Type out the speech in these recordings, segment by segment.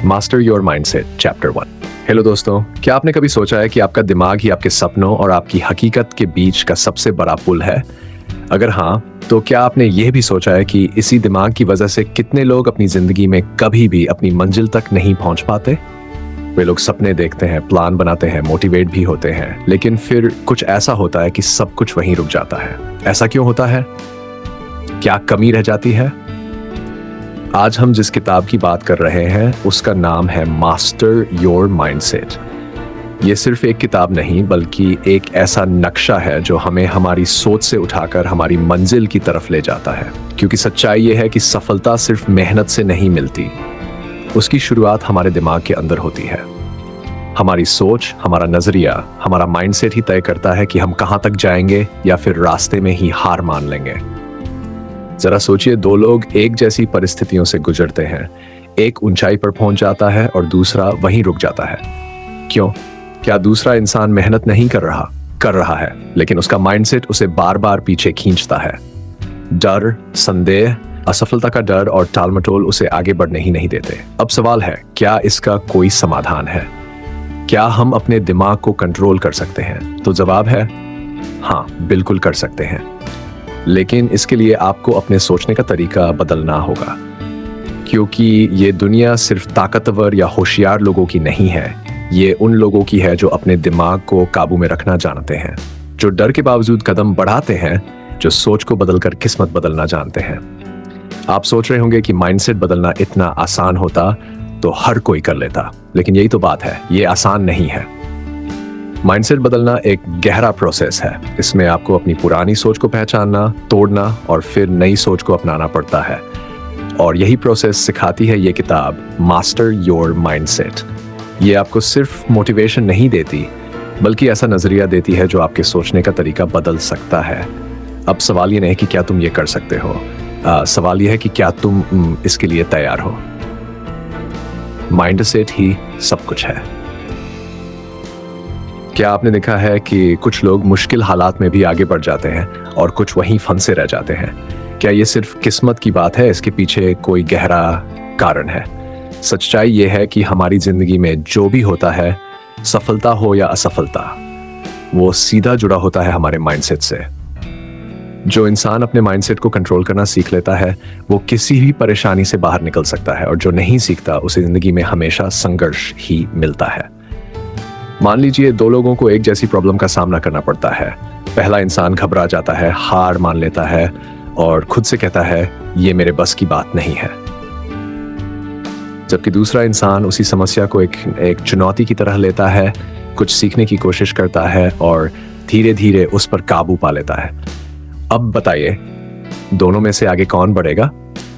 Master your mindset chapter 1। Hello दोस्तों, क्या आपने कभी सोचा है कि आपका दिमाग ही आपके सपनों और आपकी हकीकत के बीच का सबसे बड़ा पुल है? अगर हाँ, तो क्या आपने यह भी सोचा है कि इसी दिमाग की वजह से कितने लोग अपनी जिंदगी में कभी भी अपनी मंजिल तक नहीं पहुंच पाते? वे लोग सपने देखते हैं, प्लान बनाते हैं, मोटिवेट भी होते हैं, लेकिन फिर कुछ ऐसा होता है कि सब कुछ वहीं रुक जाता है। ऐसा क्यों होता है? क्या कमी रह जाती है? आज हम जिस किताब की बात कर रहे हैं उसका नाम है मास्टर योर माइंडसेट। ये सिर्फ एक किताब नहीं बल्कि एक ऐसा नक्शा है जो हमें हमारी सोच से उठाकर हमारी मंजिल की तरफ ले जाता है। क्योंकि सच्चाई ये है कि सफलता सिर्फ मेहनत से नहीं मिलती, उसकी शुरुआत हमारे दिमाग के अंदर होती है। हमारी सोच, हमारा नजरिया, हमारा माइंडसेट ही तय करता है कि हम कहां तक जाएंगे या फिर रास्ते में ही हार मान लेंगे। जरा सोचिए, दो लोग एक जैसी परिस्थितियों से गुजरते हैं। एक ऊंचाई पर पहुंच जाता है और दूसरा वहीं रुक जाता है। क्यों? क्या दूसरा इंसान मेहनत नहीं कर रहा है, लेकिन उसका माइंडसेट उसे बार बार पीछे खींचता है। डर, संदेह, असफलता का डर और टालमटोल उसे आगे बढ़ने ही नहीं देते। अब सवाल है, क्या इसका कोई समाधान है? क्या हम अपने दिमाग को कंट्रोल कर सकते हैं? तो जवाब है हाँ, बिल्कुल कर सकते हैं। लेकिन इसके लिए आपको अपने सोचने का तरीका बदलना होगा। क्योंकि ये दुनिया सिर्फ ताकतवर या होशियार लोगों की नहीं है, ये उन लोगों की है जो अपने दिमाग को काबू में रखना जानते हैं, जो डर के बावजूद कदम बढ़ाते हैं, जो सोच को बदलकर किस्मत बदलना जानते हैं। आप सोच रहे होंगे कि माइंडसेट बदलना इतना आसान होता तो हर कोई कर लेता, लेकिन यही तो बात है, ये आसान नहीं है। माइंडसेट बदलना एक गहरा प्रोसेस है। इसमें आपको अपनी पुरानी सोच को पहचानना, तोड़ना और फिर नई सोच को अपनाना पड़ता है। और यही प्रोसेस सिखाती है ये किताब मास्टर योर माइंडसेट। ये आपको सिर्फ मोटिवेशन नहीं देती, बल्कि ऐसा नजरिया देती है जो आपके सोचने का तरीका बदल सकता है। अब सवाल ये नहीं कि क्या तुम ये कर सकते हो, सवाल ये है कि क्या तुम इसके लिए तैयार हो। माइंडसेट ही सब कुछ है। क्या आपने देखा है कि कुछ लोग मुश्किल हालात में भी आगे बढ़ जाते हैं और कुछ वहीं फंसे रह जाते हैं? क्या ये सिर्फ किस्मत की बात है? इसके पीछे कोई गहरा कारण है? सच्चाई ये है कि हमारी जिंदगी में जो भी होता है, सफलता हो या असफलता, वो सीधा जुड़ा होता है हमारे माइंडसेट से। जो इंसान अपने माइंडसेट को कंट्रोल करना सीख लेता है, वो किसी भी परेशानी से बाहर निकल सकता है, और जो नहीं सीखता उसे जिंदगी में हमेशा संघर्ष ही मिलता है। मान लीजिए दो लोगों को एक जैसी प्रॉब्लम का सामना करना पड़ता है। पहला इंसान घबरा जाता है, हार मान लेता है और खुद से कहता है ये मेरे बस की बात नहीं है। जबकि दूसरा इंसान उसी समस्या को एक चुनौती की तरह लेता है, कुछ सीखने की कोशिश करता है और धीरे धीरे उस पर काबू पा लेता है। अब बताइए, दोनों में से आगे कौन बढ़ेगा?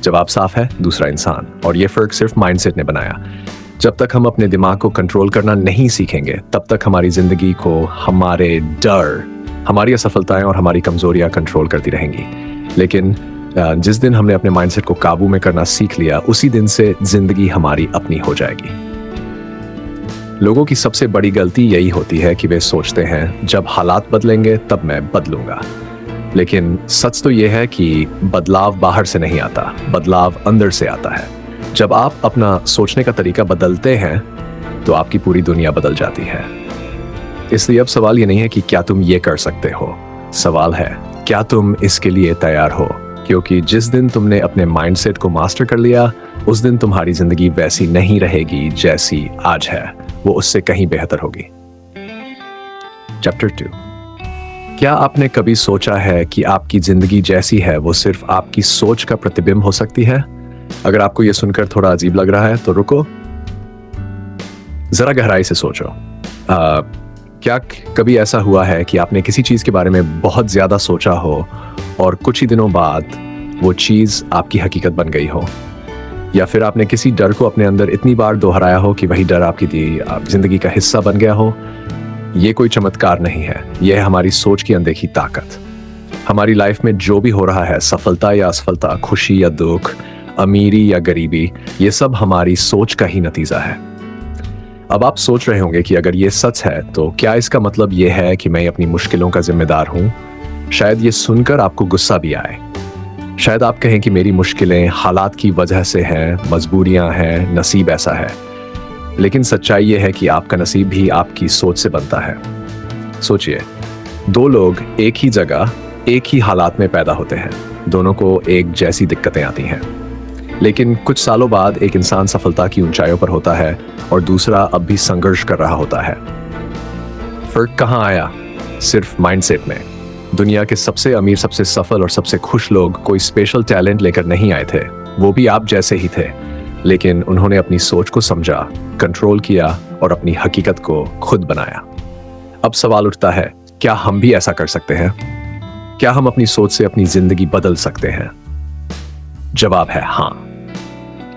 जवाब साफ है, दूसरा इंसान। और ये फर्क सिर्फ माइंडसेट ने बनाया। जब तक हम अपने दिमाग को कंट्रोल करना नहीं सीखेंगे, तब तक हमारी जिंदगी को हमारे डर, हमारी असफलताएं और हमारी कमजोरियां कंट्रोल करती रहेंगी। लेकिन जिस दिन हमने अपने माइंडसेट को काबू में करना सीख लिया, उसी दिन से जिंदगी हमारी अपनी हो जाएगी। लोगों की सबसे बड़ी गलती यही होती है कि वे सोचते हैं जब हालात बदलेंगे तब मैं बदलूंगा। लेकिन सच तो यह है कि बदलाव बाहर से नहीं आता, बदलाव अंदर से आता है। जब आप अपना सोचने का तरीका बदलते हैं तो आपकी पूरी दुनिया बदल जाती है। इसलिए अब सवाल ये नहीं है कि क्या तुम ये कर सकते हो, सवाल है क्या तुम इसके लिए तैयार हो? क्योंकि जिस दिन तुमने अपने माइंडसेट को मास्टर कर लिया, उस दिन तुम्हारी जिंदगी वैसी नहीं रहेगी जैसी आज है, वो उससे कहीं बेहतर होगी। चैप्टर 2। क्या आपने कभी सोचा है कि आपकी जिंदगी जैसी है वो सिर्फ आपकी सोच का प्रतिबिंब हो सकती है? अगर आपको यह सुनकर थोड़ा अजीब लग रहा है तो रुको, जरा गहराई से सोचो। क्या कभी ऐसा हुआ है कि आपने किसी चीज के बारे में बहुत ज्यादा सोचा हो और कुछ ही दिनों बाद वो चीज आपकी हकीकत बन गई हो? या फिर आपने किसी डर को अपने अंदर इतनी बार दोहराया हो कि वही डर आपकी जिंदगी का हिस्सा बन गया हो? ये कोई चमत्कार नहीं है, यह है हमारी सोच की अनदेखी ताकत। हमारी लाइफ में जो भी हो रहा है, सफलता या असफलता, खुशी या दुख, अमीरी या गरीबी, ये सब हमारी सोच का ही नतीजा है। अब आप सोच रहे होंगे कि अगर ये सच है तो क्या इसका मतलब ये है कि मैं अपनी मुश्किलों का जिम्मेदार हूं? शायद ये सुनकर आपको गुस्सा भी आए। शायद आप कहें कि मेरी मुश्किलें हालात की वजह से हैं, मजबूरियां हैं, नसीब ऐसा है। लेकिन सच्चाई ये है कि आपका नसीब भी आपकी सोच से बनता है। सोचिए, दो लोग एक ही जगह एक ही हालात में पैदा होते हैं, दोनों को एक जैसी दिक्कतें आती हैं, लेकिन कुछ सालों बाद एक इंसान सफलता की ऊंचाइयों पर होता है और दूसरा अब भी संघर्ष कर रहा होता है। फर्क कहाँ आया? सिर्फ माइंडसेट में। दुनिया के सबसे अमीर, सबसे सफल और सबसे खुश लोग कोई स्पेशल टैलेंट लेकर नहीं आए थे, वो भी आप जैसे ही थे, लेकिन उन्होंने अपनी सोच को समझा, कंट्रोल किया और अपनी हकीकत को खुद बनाया। अब सवाल उठता है, क्या हम भी ऐसा कर सकते हैं? क्या हम अपनी सोच से अपनी जिंदगी बदल सकते हैं? जवाब है हाँ,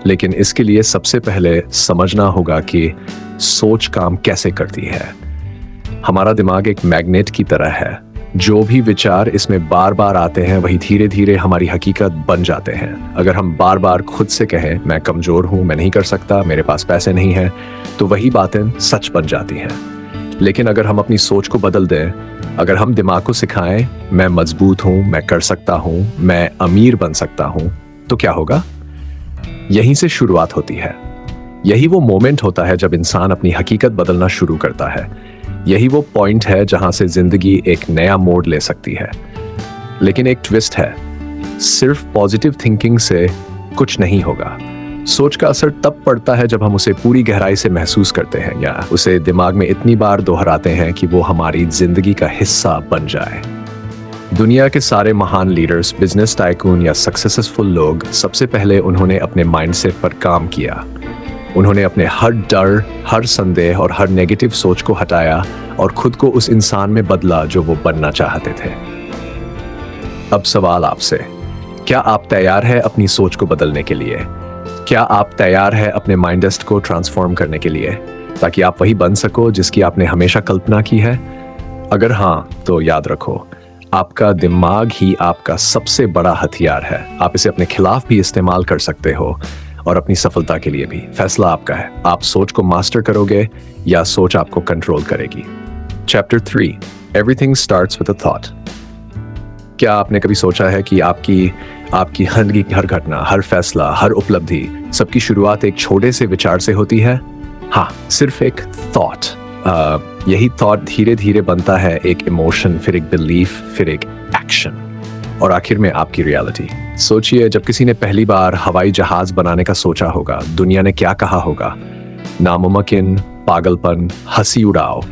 लेकिन इसके लिए सबसे पहले समझना होगा कि सोच काम कैसे करती है। हमारा दिमाग एक मैग्नेट की तरह है। जो भी विचार इसमें बार बार आते हैं वही धीरे धीरे हमारी हकीकत बन जाते हैं। अगर हम बार बार खुद से कहें मैं कमजोर हूं, मैं नहीं कर सकता, मेरे पास पैसे नहीं हैं, तो वही बातें सच बन जाती हैं। लेकिन अगर हम अपनी सोच को बदल दें, अगर हम दिमाग को सिखाएं मैं मजबूत हूं, मैं कर सकता हूं, मैं अमीर बन सकता हूं, तो क्या होगा? यहीं से शुरुआत होती है। यही वो मोमेंट होता है जब इंसान अपनी हकीकत बदलना शुरू करता है। यही वो पॉइंट है जहां से जिंदगी एक नया मोड़ ले सकती है। लेकिन एक ट्विस्ट है, सिर्फ पॉजिटिव थिंकिंग से कुछ नहीं होगा। सोच का असर तब पड़ता है जब हम उसे पूरी गहराई से महसूस करते हैं या उसे दिमाग में इतनी बार दोहराते हैं कि वो हमारी जिंदगी का हिस्सा बन जाए। दुनिया के सारे महान लीडर्स, बिजनेस टाइकून या सक्सेसफुल लोग, सबसे पहले उन्होंने अपने माइंडसेट पर काम किया। उन्होंने अपने हर डर, हर संदेह और हर नेगेटिव सोच को हटाया और खुद को उस इंसान में बदला जो वो बनना चाहते थे। अब सवाल आपसे, क्या आप तैयार हैं अपनी सोच को बदलने के लिए? क्या आप तैयार हैं अपने माइंडसेट को ट्रांसफॉर्म करने के लिए, ताकि आप वही बन सको जिसकी आपने हमेशा कल्पना की है? अगर हाँ, तो याद रखो, आपका दिमाग ही आपका सबसे बड़ा हथियार है। आप इसे अपने खिलाफ भी इस्तेमाल कर सकते हो और अपनी सफलता के लिए भी। फैसला आपका है, आप सोच को मास्टर करोगे या सोच आपको कंट्रोल करेगी। Chapter 3, everything starts with a thought. क्या आपने कभी सोचा है कि आपकी हर घटना, हर फैसला, हर उपलब्धि, सबकी शुरुआत एक छोटे से विचार से होती है? हाँ, सिर्फ एक थॉट। यही थॉट धीरे धीरे बनता है एक इमोशन, फिर एक बिलीफ, फिर एक एक्शन और आखिर में आपकी रियलिटी। सोचिए, जब किसी ने पहली बार हवाई जहाज बनाने का सोचा होगा, दुनिया ने क्या कहा होगा? नामुमकिन, पागलपन, हंसी उड़ाओ।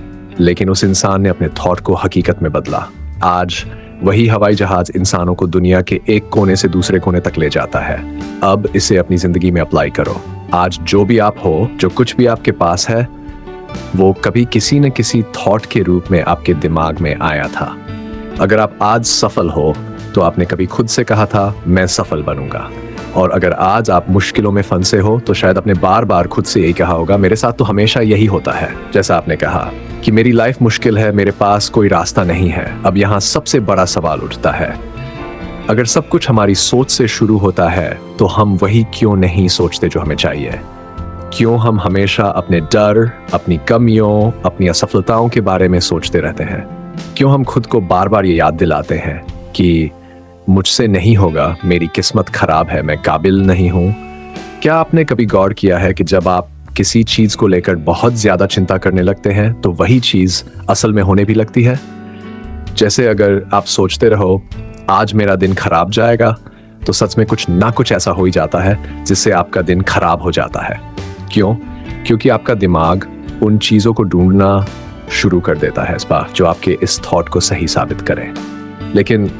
लेकिन उस इंसान ने अपने थॉट को हकीकत में बदला। आज वही हवाई जहाज इंसानों को दुनिया के एक कोने से दूसरे कोने तक ले जाता है। अब इसे अपनी जिंदगी में अप्लाई करो। आज जो भी आप हो, जो कुछ भी आपके पास है, वो कभी किसी न किसी थॉट के रूप में आपके दिमाग में आया था। अगर आप आज सफल हो तो आपने कभी खुद से कहा था मैं सफल बनूंगा, और अगर आज आप मुश्किलों में फंसे हो तो शायद आपने बार बार खुद से यही कहा होगा मेरे साथ तो हमेशा यही होता है। जैसा आपने कहा कि मेरी लाइफ मुश्किल है, मेरे पास कोई रास्ता नहीं है। अब यहाँ सबसे बड़ा सवाल उठता है, अगर सब कुछ हमारी सोच से शुरू होता है तो हम वही क्यों नहीं सोचते जो हमें चाहिए? क्यों हम हमेशा अपने डर, अपनी कमियों, अपनी असफलताओं के बारे में सोचते रहते हैं? क्यों हम खुद को बार बार ये याद दिलाते हैं कि मुझसे नहीं होगा, मेरी किस्मत खराब है, मैं काबिल नहीं हूं? क्या आपने कभी गौर किया है कि जब आप किसी चीज को लेकर बहुत ज्यादा चिंता करने लगते हैं तो वही चीज असल में होने भी लगती है? जैसे अगर आप सोचते रहो आज मेरा दिन खराब जाएगा, तो सच में कुछ ना कुछ ऐसा हो ही जाता है जिससे आपका दिन खराब हो जाता है। क्यों? क्योंकि आपका दिमाग उन चीजों को ढूंढना शुरू कर देता है इस बार जो आपके इस थॉट को सही साबित करें। लेकिन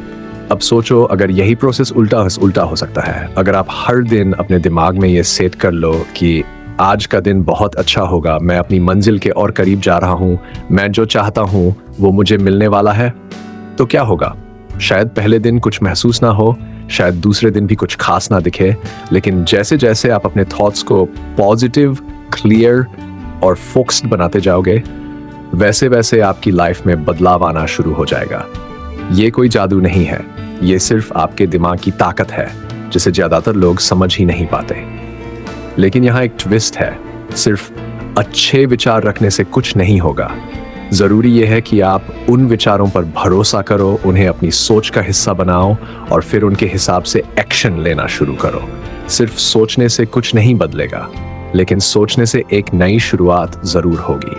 अब सोचो, अगर यही प्रोसेस उल्टा हो सकता है। अगर आप हर दिन अपने दिमाग में ये सेट कर लो कि आज का दिन बहुत अच्छा होगा, मैं अपनी मंजिल के और करीब जा रहा हूं, मैं जो चाहता हूं वो मुझे मिलने वाला है, तो क्या होगा? शायद पहले दिन कुछ महसूस ना हो, शायद दूसरे दिन भी कुछ खास ना दिखे, लेकिन जैसे जैसे आप अपने थॉट्स को पॉजिटिव, क्लियर और फोकस्ड बनाते जाओगे, वैसे वैसे आपकी लाइफ में बदलाव आना शुरू हो जाएगा। ये कोई जादू नहीं है, ये सिर्फ आपके दिमाग की ताकत है जिसे ज्यादातर लोग समझ ही नहीं पाते। लेकिन यहाँ एक ट्विस्ट है, सिर्फ अच्छे विचार रखने से कुछ नहीं होगा। जरूरी यह है कि आप उन विचारों पर भरोसा करो, उन्हें अपनी सोच का हिस्सा बनाओ और फिर उनके हिसाब से एक्शन लेना शुरू करो। सिर्फ सोचने से कुछ नहीं बदलेगा, लेकिन सोचने से एक नई शुरुआत जरूर होगी।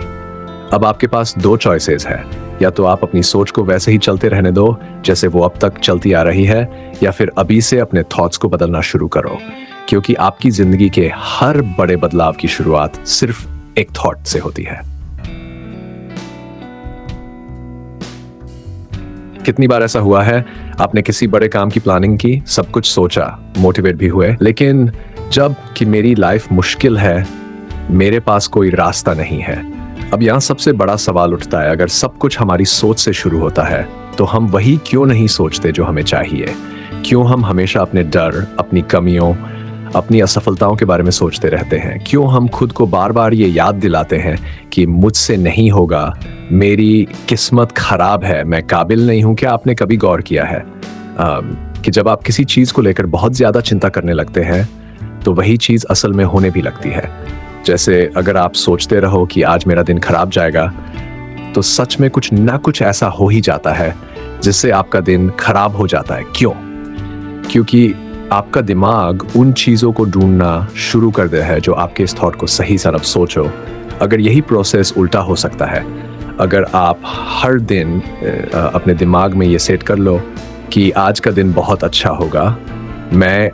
अब आपके पास दो चॉइसेस है, या तो आप अपनी सोच को वैसे ही चलते रहने दो जैसे वो अब तक चलती आ रही है, या फिर अभी से अपने थॉट्स को बदलना शुरू करो, क्योंकि आपकी जिंदगी के हर बड़े बदलाव की शुरुआत सिर्फ एक थॉट से होती है। कितनी बार ऐसा हुआ है, आपने किसी बड़े काम की प्लानिंग की, सब कुछ सोचा, मोटिवेट भी हुए, लेकिन जब कि मेरी लाइफ मुश्किल है, मेरे पास कोई रास्ता नहीं है। अब यहाँ सबसे बड़ा सवाल उठता है, अगर सब कुछ हमारी सोच से शुरू होता है तो हम वही क्यों नहीं सोचते जो हमें चाहिए? क्यों हम हमेशा अपने डर, अपनी कमियों, अपनी असफलताओं के बारे में सोचते रहते हैं? क्यों हम खुद को बार बार ये याद दिलाते हैं कि मुझसे नहीं होगा, मेरी किस्मत खराब है, मैं काबिल नहीं हूं? क्या आपने कभी गौर किया है कि जब आप किसी चीज को लेकर बहुत ज्यादा चिंता करने लगते हैं तो वही चीज असल में होने भी लगती है? जैसे अगर आप सोचते रहो कि आज मेरा दिन खराब जाएगा, तो सच में कुछ ना कुछ ऐसा हो ही जाता है जिससे आपका दिन खराब हो जाता है। क्यों? क्योंकि आपका दिमाग उन चीजों को ढूंढना शुरू कर दे है जो आपके इस थॉट को सही तरफ सोचो। अगर यही प्रोसेस उल्टा हो सकता है, अगर आप हर दिन अपने दिमाग में ये सेट कर लो कि आज का दिन बहुत अच्छा होगा, मैं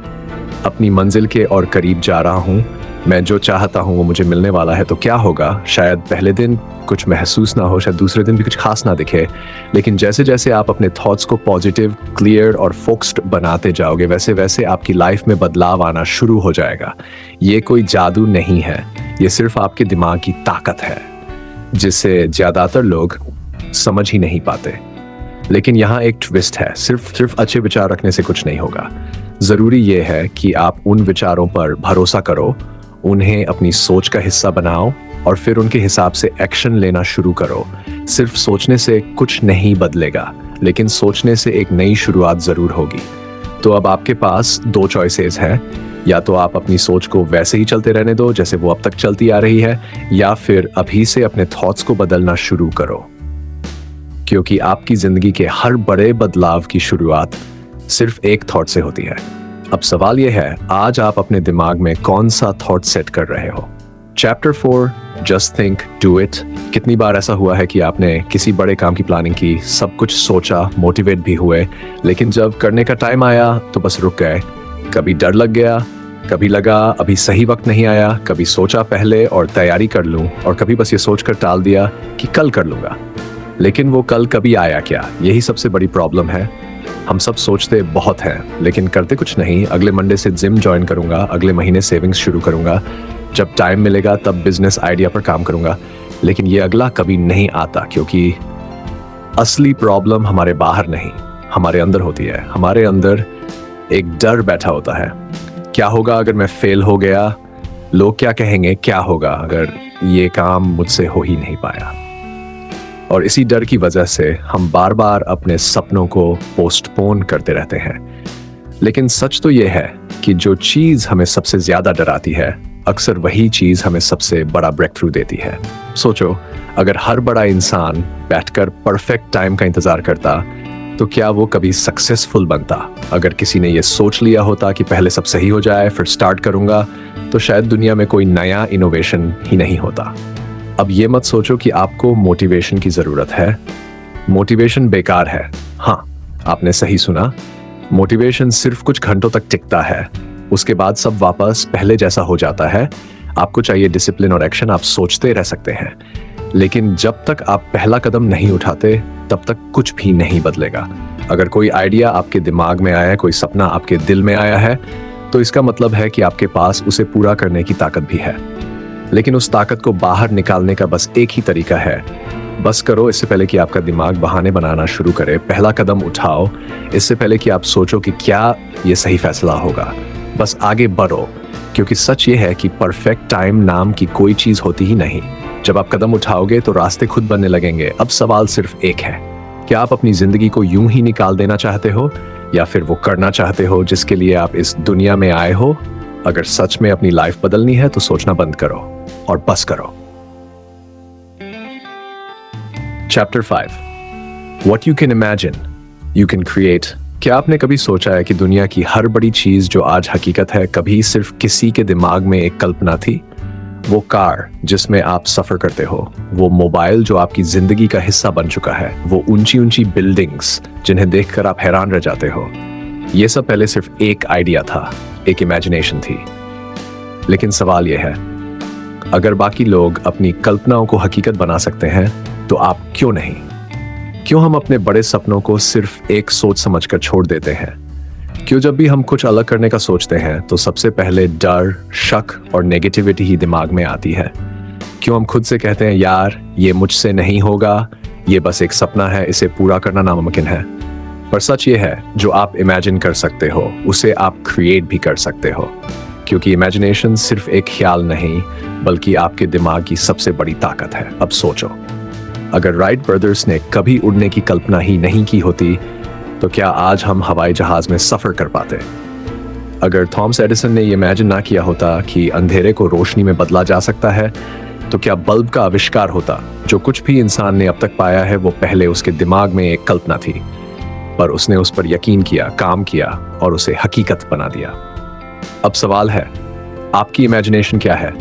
अपनी मंजिल के और करीब जा रहा हूँ, मैं जो चाहता हूँ वो मुझे मिलने वाला है, तो क्या होगा? शायद पहले दिन कुछ महसूस ना हो, शायद दूसरे दिन भी कुछ खास ना दिखे, लेकिन जैसे जैसे आप अपने थॉट्स को पॉजिटिव, क्लियर और फोकस्ड बनाते जाओगे, वैसे वैसे आपकी लाइफ में बदलाव आना शुरू हो जाएगा। ये कोई जादू नहीं है, ये सिर्फ आपके दिमाग की ताकत है, जिसे ज्यादातर लोग समझ ही नहीं पाते। लेकिन यहाँ एक ट्विस्ट है, सिर्फ अच्छे विचार रखने से कुछ नहीं होगा। जरूरी ये है कि आप उन विचारों पर भरोसा करो, उन्हें अपनी सोच का हिस्सा बनाओ और फिर उनके हिसाब से एक्शन लेना शुरू करो। सिर्फ सोचने से कुछ नहीं बदलेगा, लेकिन सोचने से एक नई शुरुआत जरूर होगी। तो अब आपके पास दो चॉइसेस हैं, या तो आप अपनी सोच को वैसे ही चलते रहने दो जैसे वो अब तक चलती आ रही है, या फिर अभी से अपने थॉट्स को बदलना शुरू करो, क्योंकि आपकी जिंदगी के हर बड़े बदलाव की शुरुआत सिर्फ एक थॉट से होती है। अब सवाल यह है, आज आप अपने दिमाग में कौन सा थॉट सेट कर रहे हो? Chapter 4, just think, do it. कितनी बार ऐसा हुआ है कि आपने किसी बड़े काम की प्लानिंग की, सब कुछ सोचा, मोटिवेट भी हुए, लेकिन जब करने का टाइम आया तो बस रुक गए। कभी डर लग गया, कभी लगा अभी सही वक्त नहीं आया, कभी सोचा पहले और तैयारी कर लूं, और कभी बस ये सोचकर टाल दिया कि कल कर लूंगा। लेकिन वो कल कभी आया क्या? यही सबसे बड़ी प्रॉब्लम है। हम सब सोचते बहुत हैं लेकिन करते कुछ नहीं। अगले मंडे से जिम ज्वाइन करूंगा, अगले महीने सेविंग्स शुरू करूंगा, जब टाइम मिलेगा तब बिजनेस आइडिया पर काम करूंगा, लेकिन ये अगला कभी नहीं आता, क्योंकि असली प्रॉब्लम हमारे बाहर नहीं, हमारे अंदर होती है। हमारे अंदर एक डर बैठा होता है, क्या होगा अगर मैं फेल हो गया? लोग क्या कहेंगे? क्या होगा अगर ये काम मुझसे हो ही नहीं पाया? और इसी डर की वजह से हम बार बार अपने सपनों को पोस्टपोन करते रहते हैं। लेकिन सच तो ये है कि जो चीज हमें सबसे ज्यादा डराती है, अक्सर वही चीज हमें सबसे बड़ा ब्रेक थ्रू देती है। सोचो, अगर हर बड़ा इंसान बैठकर परफेक्ट टाइम का इंतजार करता तो क्या वो कभी सक्सेसफुल बनता? अगर किसी ने ये सोच लिया होता कि पहले सब सही हो जाए फिर स्टार्ट करूंगा, तो शायद दुनिया में कोई नया इनोवेशन ही नहीं होता। अब ये मत सोचो कि आपको मोटिवेशन की जरूरत है। मोटिवेशन बेकार है। हाँ, आपने सही सुना, मोटिवेशन सिर्फ कुछ घंटों तक टिकता है, उसके बाद सब वापस पहले जैसा हो जाता है। आपको चाहिए डिसिप्लिन और एक्शन, आप सोचते रह सकते हैं, लेकिन जब तक आप पहला कदम नहीं उठाते तब तक कुछ भी नहीं बदलेगा। अगर कोई आइडिया आपके दिमाग में आया है, कोई सपना आपके दिल में आया है, तो इसका मतलब है कि आपके पास उसे पूरा करने की ताकत भी है। लेकिन उस ताकत को बाहर निकालने का बस एक ही तरीका है, बस करो इससे पहले कि आपका दिमाग बहाने बनाना शुरू करे। पहला कदम उठाओ इससे पहले कि आप सोचो कि क्या ये सही फैसला होगा। बस आगे बढ़ो, क्योंकि सच ये है कि परफेक्ट टाइम नाम की कोई चीज होती ही नहीं। जब आप कदम उठाओगे तो रास्ते खुद बनने लगेंगे। अब सवाल सिर्फ एक है, क्या आप अपनी जिंदगी को यूं ही निकाल देना चाहते हो, या फिर वो करना चाहते हो जिसके लिए आप इस दुनिया में आए हो? अगर सच में अपनी लाइफ बदलनी है तो सोचना बंद करो और बस करो। Chapter 5, What you can imagine, you can create। क्या आपने कभी सोचा है कि दुनिया की हर बड़ी चीज जो आज हकीकत है, कभी सिर्फ किसी के दिमाग में एक कल्पना थी? वो कार जिसमें आप सफर करते हो, वो मोबाइल जो आपकी जिंदगी का हिस्सा बन चुका है, वो ऊंची ऊंची बिल्डिंग्स जिन्हें देखकर आप हैरान रह जाते हो, ये सब पहले सिर्फ एक आइडिया था, एक इमेजिनेशन थी। लेकिन सवाल यह है, अगर बाकी लोग अपनी कल्पनाओं को हकीकत बना सकते हैं तो आप क्यों नहीं? क्यों हम अपने बड़े सपनों को सिर्फ एक सोच समझकर छोड़ देते हैं? क्यों जब भी हम कुछ अलग करने का सोचते हैं तो सबसे पहले डर, शक और नेगेटिविटी ही दिमाग में आती है? क्यों हम खुद से कहते हैं यार ये मुझसे नहीं होगा, ये बस एक सपना है, इसे पूरा करना नामुमकिन है? पर सच ये है, जो आप इमेजिन कर सकते हो उसे आप क्रिएट भी कर सकते हो, क्योंकि इमेजिनेशन सिर्फ एक ख्याल नहीं बल्कि आपके दिमाग की सबसे बड़ी ताकत है। अब सोचो, अगर राइट ब्रदर्स ने कभी उड़ने की कल्पना ही नहीं की होती तो क्या आज हम हवाई जहाज में सफर कर पाते? अगर थॉमस एडिसन ने ये इमेजिन ना किया होता कि अंधेरे को रोशनी में बदला जा सकता है, तो क्या बल्ब का आविष्कार होता? जो कुछ भी इंसान ने अब तक पाया है वो पहले उसके दिमाग में एक कल्पना थी, पर उसने उस पर यकीन किया, काम किया और उसे हकीकत बना दिया। अब सवाल है, आपकी इमेजिनेशन क्या है?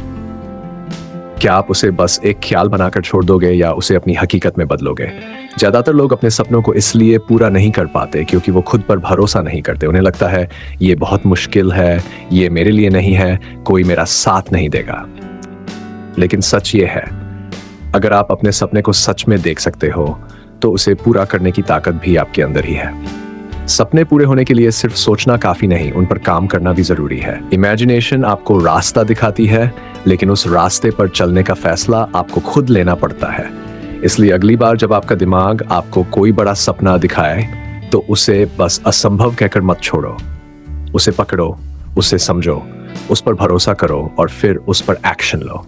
क्या आप उसे बस एक ख्याल बनाकर छोड़ दोगे या उसे अपनी हकीकत में बदलोगे? ज्यादातर लोग अपने सपनों को इसलिए पूरा नहीं कर पाते क्योंकि वो खुद पर भरोसा नहीं करते। उन्हें लगता है ये बहुत मुश्किल है, ये मेरे लिए नहीं है, कोई मेरा साथ नहीं देगा। लेकिन सच ये है, अगर आप अपने सपने को सच में देख सकते हो तो उसे पूरा करने की ताकत भी आपके अंदर ही है। सपने पूरे होने के लिए सिर्फ सोचना काफी नहीं, उन पर काम करना भी जरूरी है। इमेजिनेशन आपको रास्ता दिखाती है, लेकिन उस रास्ते पर चलने का फैसला आपको खुद लेना पड़ता है। इसलिए अगली बार जब आपका दिमाग आपको कोई बड़ा सपना दिखाए तो उसे बस असंभव कहकर मत छोड़ो। उसे पकड़ो, उसे समझो, उस पर भरोसा करो और फिर उस पर एक्शन लो।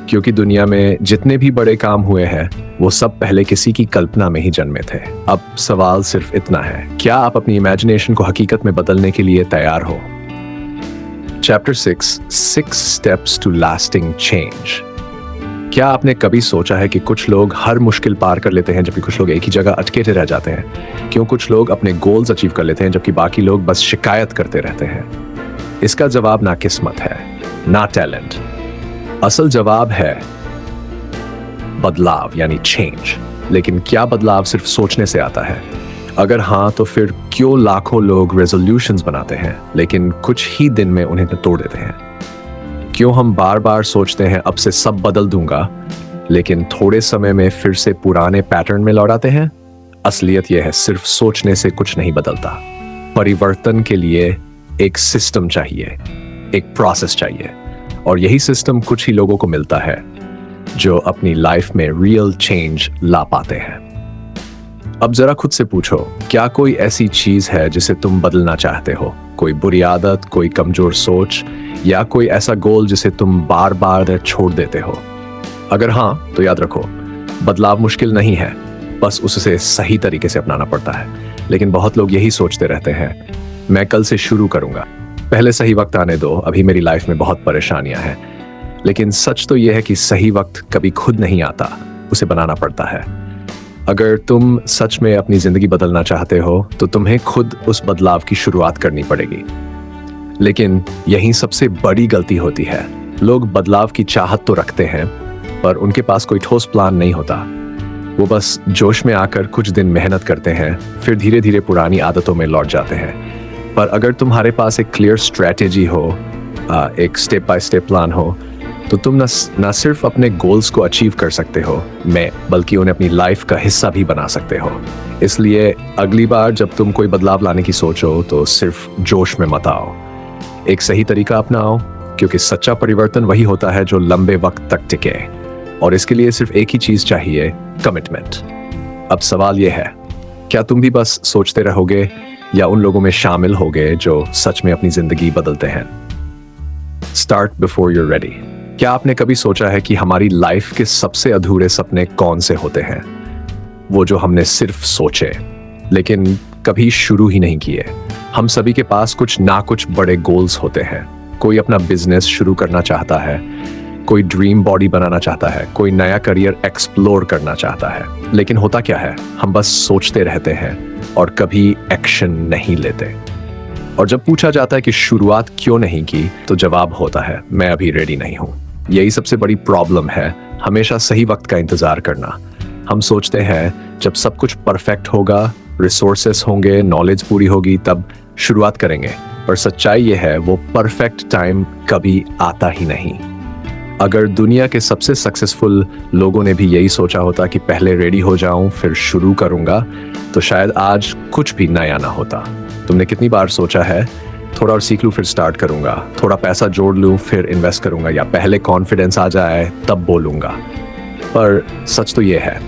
क्योंकि दुनिया में जितने भी बड़े काम हुए हैं वो सब पहले किसी की कल्पना में ही जन्मे थे। अब सवाल सिर्फ इतना है, क्या आप अपनी इमेजिनेशन को हकीकत में बदलने के लिए तैयार हो? Chapter 6 steps to lasting change. क्या आपने कभी सोचा है कि कुछ लोग हर मुश्किल पार कर लेते हैं जबकि कुछ लोग एक ही जगह अटके रह जाते हैं? क्यों कुछ लोग अपने गोल्स अचीव कर लेते हैं जबकि बाकी लोग बस शिकायत करते रहते हैं? इसका जवाब ना किस्मत है, ना टैलेंट। असल जवाब है बदलाव, यानी चेंज। लेकिन क्या बदलाव सिर्फ सोचने से आता है? अगर हाँ, तो फिर क्यों लाखों लोग रेजोल्यूशंस बनाते हैं लेकिन कुछ ही दिन में उन्हें तोड़ देते हैं? क्यों हम बार बार सोचते हैं अब से सब बदल दूंगा, लेकिन थोड़े समय में फिर से पुराने पैटर्न में लौट आते हैं? असलियत यह है, सिर्फ सोचने से कुछ नहीं बदलता। परिवर्तन के लिए एक सिस्टम चाहिए, एक प्रोसेस चाहिए, और यही सिस्टम कुछ ही लोगों को मिलता है जो अपनी लाइफ में रियल चेंज ला पाते हैं। अब जरा खुद से पूछो, क्या कोई ऐसी चीज है जिसे तुम बदलना चाहते हो? कोई बुरी आदत, कोई कमजोर सोच, या कोई ऐसा गोल जिसे तुम बार बार छोड़ देते हो? अगर हाँ, तो याद रखो, बदलाव मुश्किल नहीं है, बस उससे सही तरीके से अपनाना पड़ता है। लेकिन बहुत लोग यही सोचते रहते हैं, मैं कल से शुरू करूंगा, पहले सही वक्त आने दो, अभी मेरी लाइफ में बहुत परेशानियां हैं। लेकिन सच तो यह है कि सही वक्त कभी खुद नहीं आता, उसे बनाना पड़ता है। अगर तुम सच में अपनी जिंदगी बदलना चाहते हो तो तुम्हें खुद उस बदलाव की शुरुआत करनी पड़ेगी। लेकिन यही सबसे बड़ी गलती होती है। लोग बदलाव की चाहत तो रखते हैं, पर उनके पास कोई ठोस प्लान नहीं होता। वो बस जोश में आकर कुछ दिन मेहनत करते हैं, फिर धीरे धीरे पुरानी आदतों में लौट जाते हैं। पर अगर तुम्हारे पास एक क्लियर स्ट्रेटेजी हो, एक स्टेप बाय स्टेप प्लान हो, तो तुम न सिर्फ अपने गोल्स को अचीव कर सकते हो, बल्कि उन्हें अपनी लाइफ का हिस्सा भी बना सकते हो। इसलिए अगली बार जब तुम कोई बदलाव लाने की सोचो तो सिर्फ जोश में मत आओ, एक सही तरीका अपनाओ, क्योंकि सच्चा परिवर्तन वही होता है जो लंबे वक्त तक टिके। और इसके लिए सिर्फ एक ही चीज चाहिए, कमिटमेंट। अब सवाल यह है, क्या तुम भी बस सोचते रहोगे या उन लोगों में शामिल होगे जो सच में अपनी जिंदगी बदलते हैं? Start before your ready. क्या आपने कभी सोचा है कि हमारी लाइफ के सबसे अधूरे सपने कौन से होते हैं? वो जो हमने सिर्फ सोचे लेकिन कभी शुरू ही नहीं किए। हम सभी के पास कुछ ना कुछ बड़े गोल्स होते हैं। कोई अपना बिजनेस शुरू करना चाहता है, कोई ड्रीम बॉडी बनाना चाहता है, कोई नया करियर एक्सप्लोर करना चाहता है। लेकिन होता क्या है, हम बस सोचते रहते हैं और कभी एक्शन नहीं लेते। और जब पूछा जाता है कि शुरुआत क्यों नहीं की, तो जवाब होता है, मैं अभी रेडी नहीं हूं। यही सबसे बड़ी प्रॉब्लम है, हमेशा सही वक्त का इंतजार करना। हम सोचते हैं जब सब कुछ परफेक्ट होगा, रिसोर्सेस होंगे, नॉलेज पूरी होगी, तब शुरुआत करेंगे। पर सच्चाई ये है, वो परफेक्ट टाइम कभी आता ही नहीं। अगर दुनिया के सबसे सक्सेसफुल लोगों ने भी यही सोचा होता कि पहले रेडी हो जाऊं फिर शुरू करूंगा, तो शायद आज कुछ भी नया ना होता। तुमने कितनी बार सोचा है थोड़ा और सीख लूं फिर स्टार्ट करूंगा, थोड़ा पैसा जोड़ लूं फिर इन्वेस्ट करूंगा, या पहले कॉन्फिडेंस आ जाए तब बोलूंगा। पर सच तो ये है,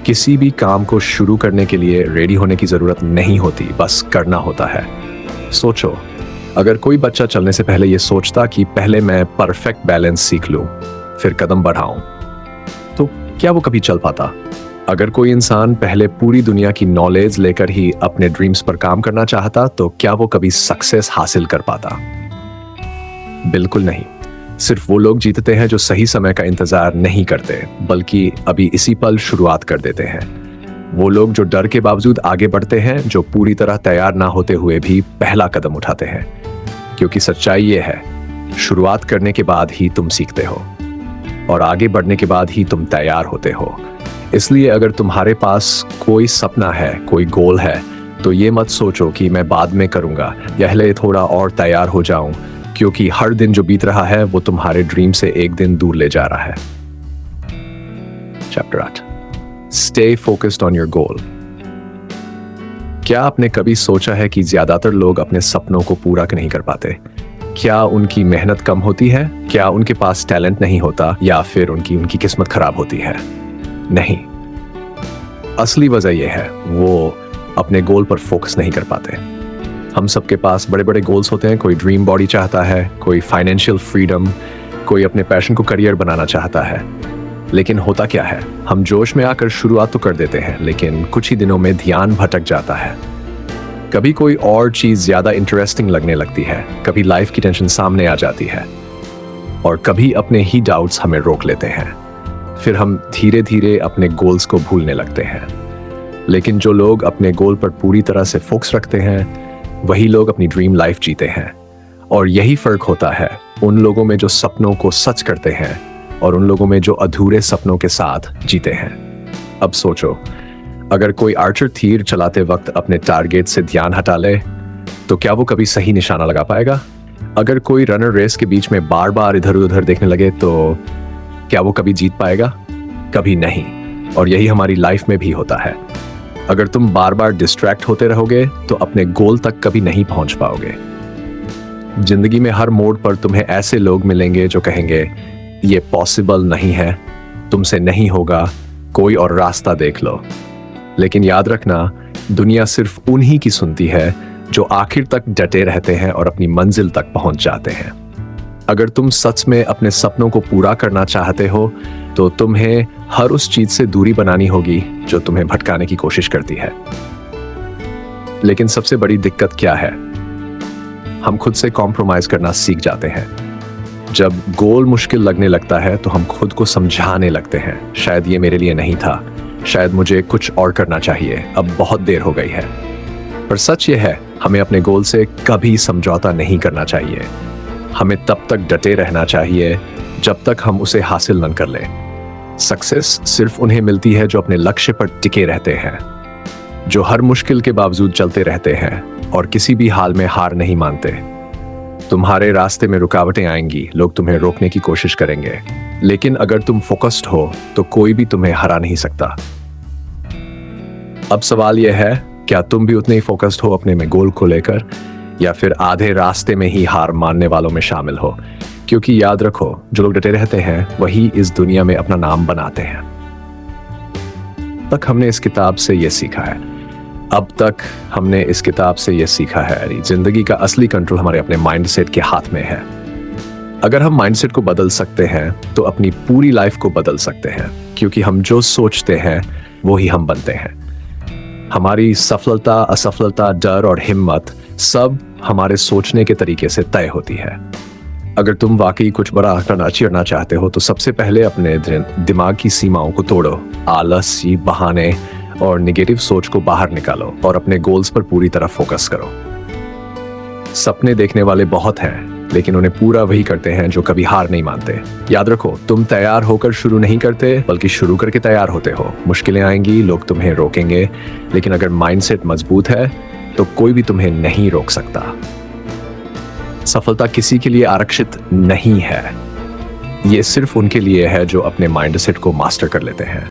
किसी भी काम को शुरू करने के लिए रेडी होने की जरूरत नहीं होती, बस करना होता है। सोचो, अगर कोई बच्चा चलने से पहले ये सोचता कि पहले मैं परफेक्ट बैलेंस सीख लूं फिर कदम बढ़ाऊं, तो क्या वो कभी चल पाता? अगर कोई इंसान पहले पूरी दुनिया की नॉलेज लेकर ही अपने ड्रीम्स पर काम करना चाहता, तो क्या वो कभी सक्सेस हासिल कर पाता? बिल्कुल नहीं। सिर्फ वो लोग जीतते हैं जो सही समय का इंतजार नहीं करते, बल्कि अभी इसी पल शुरुआत कर देते हैं। वो लोग जो डर के बावजूद आगे बढ़ते हैं, जो पूरी तरह तैयार ना होते हुए भी पहला कदम उठाते हैं। क्योंकि सच्चाई ये है, शुरुआत करने के बाद ही तुम सीखते हो, और आगे बढ़ने के बाद ही तुम तैयार होते हो। इसलिए अगर तुम्हारे पास कोई सपना है, कोई गोल है, तो ये मत सोचो कि मैं बाद में करूंगा, पहले थोड़ा और तैयार हो जाऊं, क्योंकि हर दिन जो बीत रहा है वो तुम्हारे ड्रीम से एक दिन दूर ले जा रहा है। Chapter 8, stay focused on your goal. क्या आपने कभी सोचा है कि ज्यादातर लोग अपने सपनों को पूरा नहीं कर पाते? क्या उनकी मेहनत कम होती है? क्या उनके पास टैलेंट नहीं होता, या फिर उनकी किस्मत खराब होती है? नहीं, असली वजह यह है, वो अपने गोल पर फोकस नहीं कर पाते। हम सबके पास बड़े बड़े गोल्स होते हैं। कोई ड्रीम बॉडी चाहता है, कोई फाइनेंशियल फ्रीडम, कोई अपने पैशन को करियर बनाना चाहता है। लेकिन होता क्या है, हम जोश में आकर शुरुआत तो कर देते हैं, लेकिन कुछ ही दिनों में ध्यान भटक जाता है। कभी कोई और चीज ज्यादा इंटरेस्टिंग लगने लगती है, कभी लाइफ की टेंशन सामने आ जाती है, और कभी अपने ही डाउट्स हमें रोक लेते हैं। फिर हम धीरे धीरे अपने गोल्स को भूलने लगते हैं। लेकिन जो लोग अपने गोल पर पूरी तरह से फोकस रखते हैं, वही लोग अपनी ड्रीम लाइफ जीते हैं। और यही फर्क होता है उन लोगों में जो सपनों को सच करते हैं और उन लोगों में जो अधूरे सपनों के साथ जीते हैं। अब सोचो, अगर कोई आर्चर तीर चलाते वक्त अपने टारगेट से ध्यान हटा ले, तो क्या वो कभी सही निशाना लगा पाएगा? अगर कोई रनर रेस के बीच में बार बार इधर उधर देखने लगे, तो क्या वो कभी जीत पाएगा? कभी नहीं। और यही हमारी लाइफ में भी होता है। अगर तुम बार बार डिस्ट्रैक्ट होते रहोगे, तो अपने गोल तक कभी नहीं पहुंच पाओगे। जिंदगी में हर मोड़ पर तुम्हें ऐसे लोग मिलेंगे जो कहेंगे, ये पॉसिबल नहीं है, तुमसे नहीं होगा, कोई और रास्ता देख लो। लेकिन याद रखना, दुनिया सिर्फ उन्हीं की सुनती है जो आखिर तक डटे रहते हैं और अपनी मंजिल तक पहुंच जाते हैं। अगर तुम सच में अपने सपनों को पूरा करना चाहते हो, तो तुम्हें हर उस चीज से दूरी बनानी होगी जो तुम्हें भटकाने की कोशिश करती है। लेकिन सबसे बड़ी दिक्कत क्या है? हम खुद से कॉम्प्रोमाइज करना सीख जाते हैं। जब गोल मुश्किल लगने लगता है, तो हम खुद को समझाने लगते हैं, शायद ये मेरे लिए नहीं था, शायद मुझे कुछ और करना चाहिए, अब बहुत देर हो गई है। पर सच ये है, हमें अपने गोल से कभी समझौता नहीं करना चाहिए। हमें तब तक डटे रहना चाहिए जब तक हम उसे हासिल न कर लें। सक्सेस सिर्फ उन्हें मिलती है जो अपने लक्ष्य पर टिके रहते हैं, जो हर मुश्किल के बावजूद चलते रहते हैं और किसी भी हाल में हार नहीं मानते। तुम्हारे रास्ते में रुकावटें आएंगी, लोग तुम्हें रोकने की कोशिश करेंगे, लेकिन अगर तुम फोकस्ड हो तो कोई भी तुम्हें हरा नहीं सकता। अब सवाल यह है, क्या तुम भी उतने ही फोकस्ड हो अपने में गोल को लेकर, या फिर आधे रास्ते में ही हार मानने वालों में शामिल हो? क्योंकि याद रखो, जो लोग डटे रहते हैं वही इस दुनिया में अपना नाम बनाते हैं। तक हमने इस किताब से यह सीखा है, अब तक हमने इस किताब से यह सीखा है, जिंदगी का असली कंट्रोल हमारे अपने माइंडसेट के हाथ में है। अगर हम माइंडसेट को बदल सकते हैं, तो अपनी पूरी लाइफ को बदल सकते हैं, क्योंकि हम जो सोचते हैं वो ही हम बनते हैं। हमारी सफलता, असफलता, डर और हिम्मत सब हमारे सोचने के तरीके से तय होती है। अगर तुम वाकई कुछ बड़ा करना चाहते हो, तो सबसे पहले अपने दिमाग की सीमाओं को तोड़ो, आलसी, बहाने और नेगेटिव सोच को बाहर निकालो और अपने गोल्स पर पूरी तरह फोकस करो। सपने देखने वाले बहुत हैं, लेकिन उन्हें पूरा वही करते हैं जो कभी हार नहीं मानते। याद रखो, तुम तैयार होकर शुरू नहीं करते, बल्कि शुरू करके तैयार होते हो। मुश्किलें आएंगी, लोग तुम्हें रोकेंगे, लेकिन अगर माइंडसेट मजबूत है तो कोई भी तुम्हें नहीं रोक सकता। सफलता किसी के लिए आरक्षित नहीं है, ये सिर्फ उनके लिए है जो अपने माइंडसेट को मास्टर कर लेते हैं।